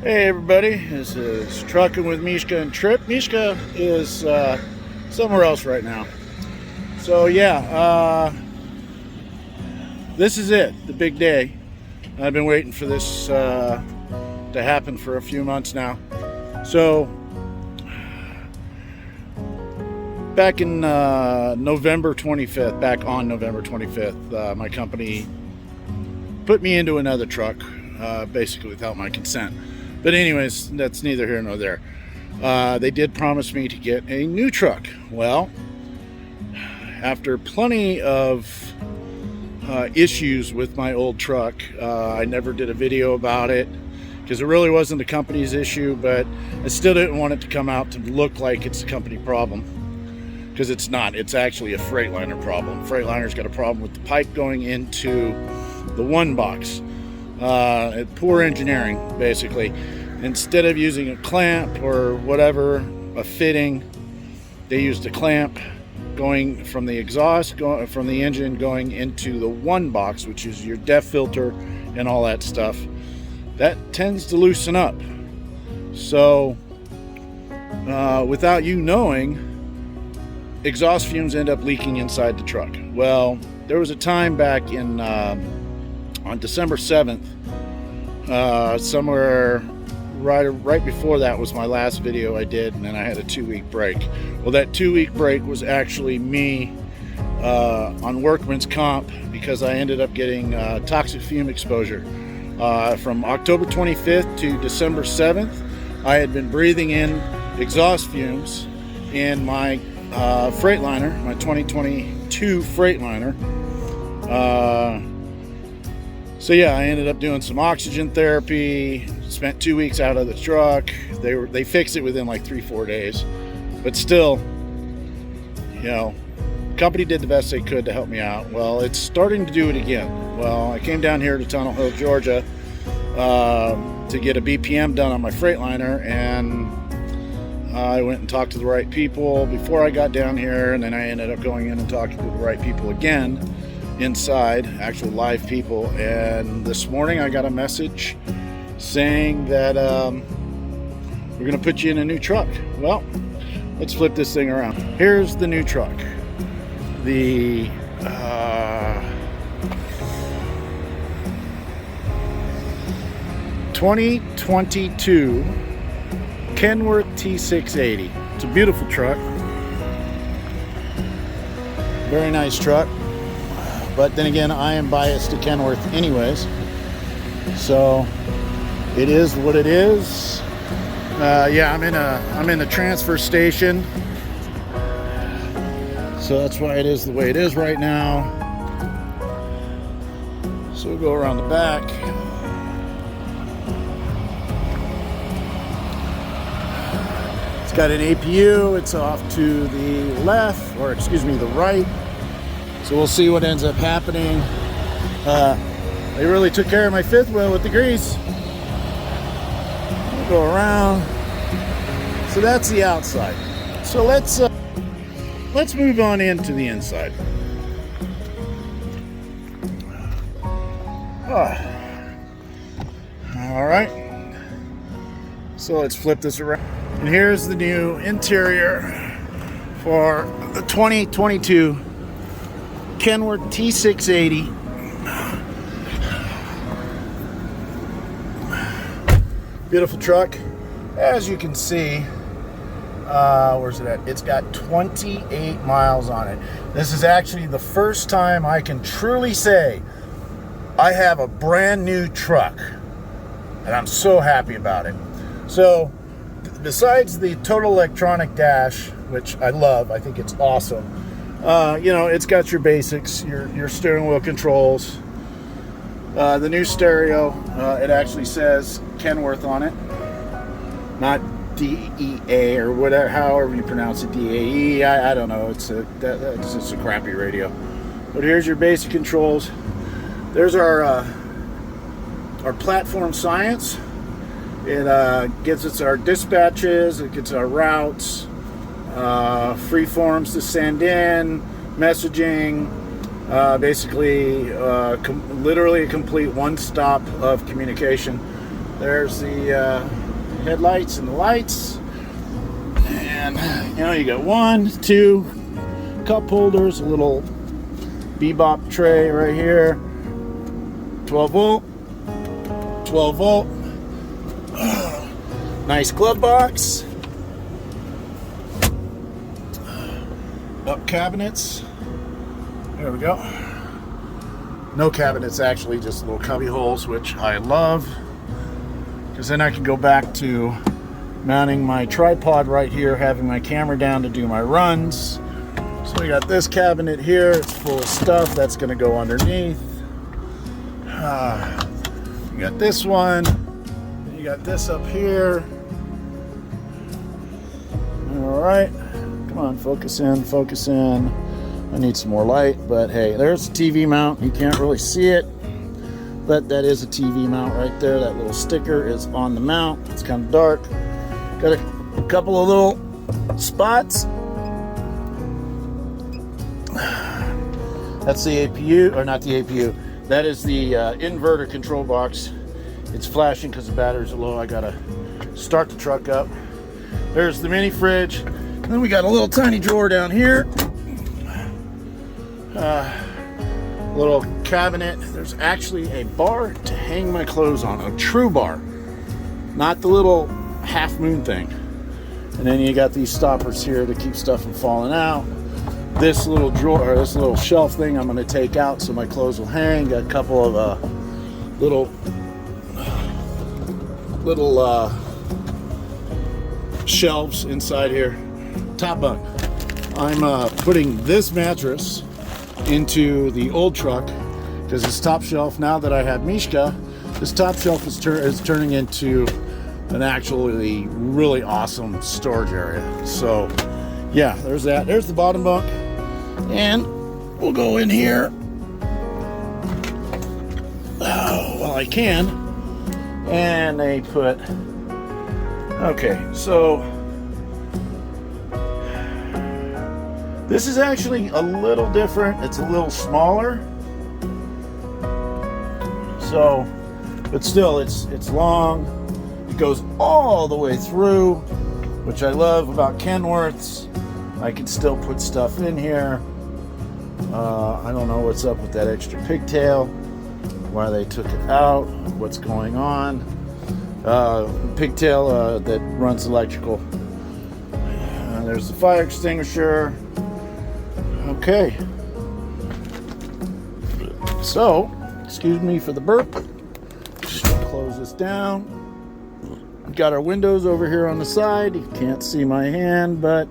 Hey everybody, this is Trucking with Mishka and Trip. Mishka is somewhere else right now. So yeah, this is it, the big day. I've been waiting for this to happen for a few months now. So back in November 25th, back on November 25th, my company put me into another truck, basically without my consent. But anyways, that's neither here nor there. They did promise me to get a new truck. Well, after plenty of issues with my old truck, I never did a video about it because it really wasn't the company's issue, but I still didn't want it to come out to look like it's a company problem, because it's not. It's actually a Freightliner problem. Freightliner's got a problem with the pipe going into the one box. Poor engineering, basically. Instead of using a clamp or whatever, a fitting, they used a clamp going from the exhaust, from the engine going into the one box, which is your DEF filter and all that stuff. That tends to loosen up. So without you knowing, exhaust fumes end up leaking inside the truck. Well, there was a time back in on December 7th, somewhere right before that was my last video I did, and then I had a 2-week break. Well, that 2-week break was actually me on workman's comp, because I ended up getting toxic fume exposure. From October 25th to December 7th, I had been breathing in exhaust fumes in my Freightliner, my 2022 Freightliner. So yeah, I ended up doing some oxygen therapy, spent 2 weeks out of the truck. They fixed it within like 3-4 days, but still, you know, the company did the best they could to help me out. Well, it's starting to do it again. Well, I came down here to Tunnel Hill, Georgia, to get a BPM done on my Freightliner, and I went and talked to the right people before I got down here, and then I ended up going in and talking to the right people again inside, actual live people. And this morning I got a message saying that we're gonna put you in a new truck. Well, let's flip this thing around. Here's the new truck, the 2022 Kenworth T680. It's a beautiful truck, very nice truck. But then again, I am biased to Kenworth anyways, so it is what it is. Yeah, I'm in the transfer station, so that's why it is the way it is right now. So we'll go around the back. It's got an APU. It's off to the left, or excuse me, the right. So we'll see what ends up happening. They really took care of my fifth wheel with the grease. We'll go around. So that's the outside. So let's move on into the inside. All right. So let's flip this around. And here's the new interior for the 2022 Kenworth T680. Beautiful truck. As you can see, where's it at? It's got 28 miles on it. This is actually the first time I can truly say I have a brand new truck, and I'm so happy about it. So besides the total electronic dash, which I love, I think it's awesome. You know, it's got your basics, your steering wheel controls, the new stereo. It actually says Kenworth on it, not DEA or whatever, however you pronounce it, DAE. I don't know. It's just a crappy radio. But here's your basic controls. There's our platform science. It gets us our dispatches. It gets our routes. Free forms to send in, messaging, basically literally a complete one-stop of communication. There's the headlights and the lights. And, you got 1, 2 cup holders, a little bebop tray right here. 12 volt. 12 volt. Nice glove box. Up cabinets. There we go. No cabinets, actually, just little cubby holes, which I love, because then I can go back to mounting my tripod right here, having my camera down to do my runs. So we got this cabinet here. It's full of stuff that's going to go underneath. You got this one. You got this up here. All right. Come on, focus in, focus in. I need some more light, but hey, there's a TV mount. You can't really see it, but that is a TV mount right there. That little sticker is on the mount. It's kind of dark. Got a couple of little spots. That's the APU, or not the APU. That is the inverter control box. It's flashing because the batteries are low. I gotta start the truck up. There's the mini fridge. And then we got a little tiny drawer down here. Little cabinet. There's actually a bar to hang my clothes on, a true bar, not the little half moon thing. And then you got these stoppers here to keep stuff from falling out. This little drawer, or this little shelf thing, I'm going to take out so my clothes will hang. Got a couple of little shelves inside here. Top bunk. I'm putting this mattress into the old truck because this top shelf, now that I have Mishka, this top shelf is turning into an actually really awesome storage area. So yeah, there's that. There's the bottom bunk, and we'll go in here while I can. And they put, okay, so this is actually a little different. It's a little smaller. So, but still, it's long. It goes all the way through, which I love about Kenworths. I can still put stuff in here. I don't know what's up with that extra pigtail, why they took it out, what's going on. Pigtail that runs electrical. There's the fire extinguisher. Okay, so excuse me for the burp. Just gonna close this down. Got our windows over here on the side. You can't see my hand, but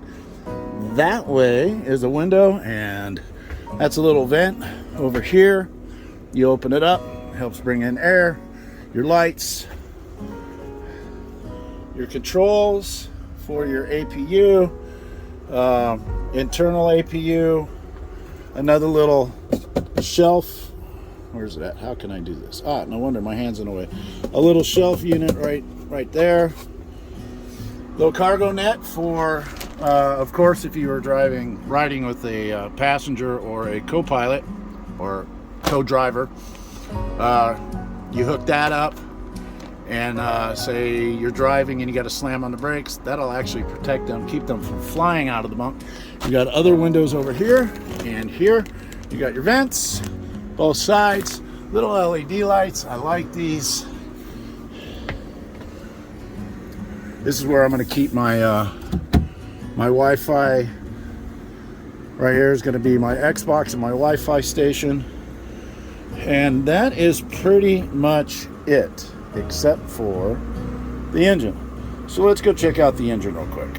that way is a window, and that's a little vent over here. You open it up, helps bring in air. Your lights, your controls for your APU, internal APU, another little shelf. Where's it at? How can I do this? No wonder my hand's in the way. A little shelf unit right there. Little cargo net for, of course, if you were riding with a passenger or a co-pilot or co-driver, you hook that up, and say you're driving and you got to slam on the brakes. That'll actually protect them, keep them from flying out of the bunk. You got other windows over here and here. You got your vents, both sides, little LED lights. I like these. This is where I'm going to keep my my Wi-Fi. Right here is going to be my Xbox and my Wi-Fi station. And that is pretty much it, except for the engine. So let's go check out the engine real quick.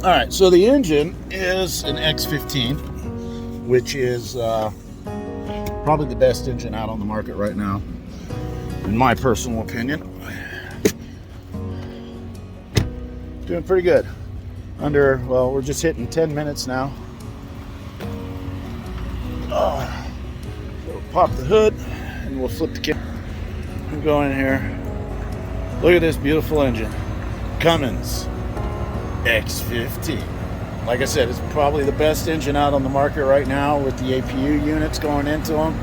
All right, so the engine is an X15, which is probably the best engine out on the market right now, in my personal opinion. Doing pretty good. Well, we're just hitting 10 minutes now. So pop the hood and we'll flip the camera and go in here. Look at this beautiful engine. Cummins X15. Like I said, it's probably the best engine out on the market right now with the APU units going into them.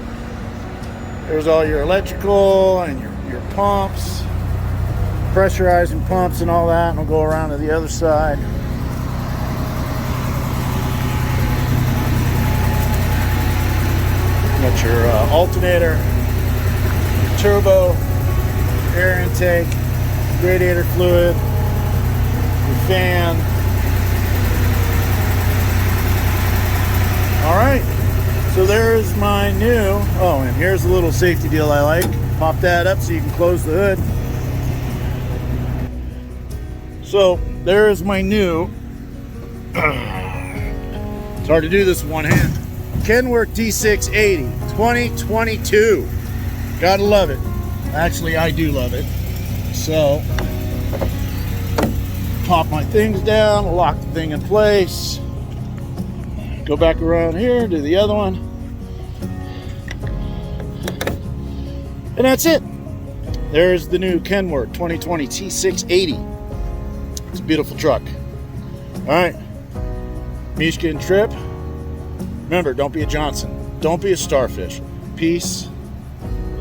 There's all your electrical and your pumps, pressurizing pumps and all that, and we'll go around to the other side. Got your alternator, your turbo, air intake, radiator fluid, your fan. All right, so there's my new, oh, and here's a little safety deal I like. Pop that up so you can close the hood. So there's my new, it's hard to do this with one hand, Kenworth T680 2022. Gotta love it. Actually, I do love it. So, pop my things down, lock the thing in place, go back around here, do the other one, and that's it. There's the new Kenworth 2020 T680. It's a beautiful truck. All right, Mishka and Trip. Remember, don't be a Johnson. Don't be a starfish. Peace,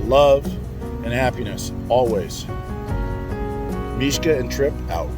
love, and happiness always. Mishka and Trip out.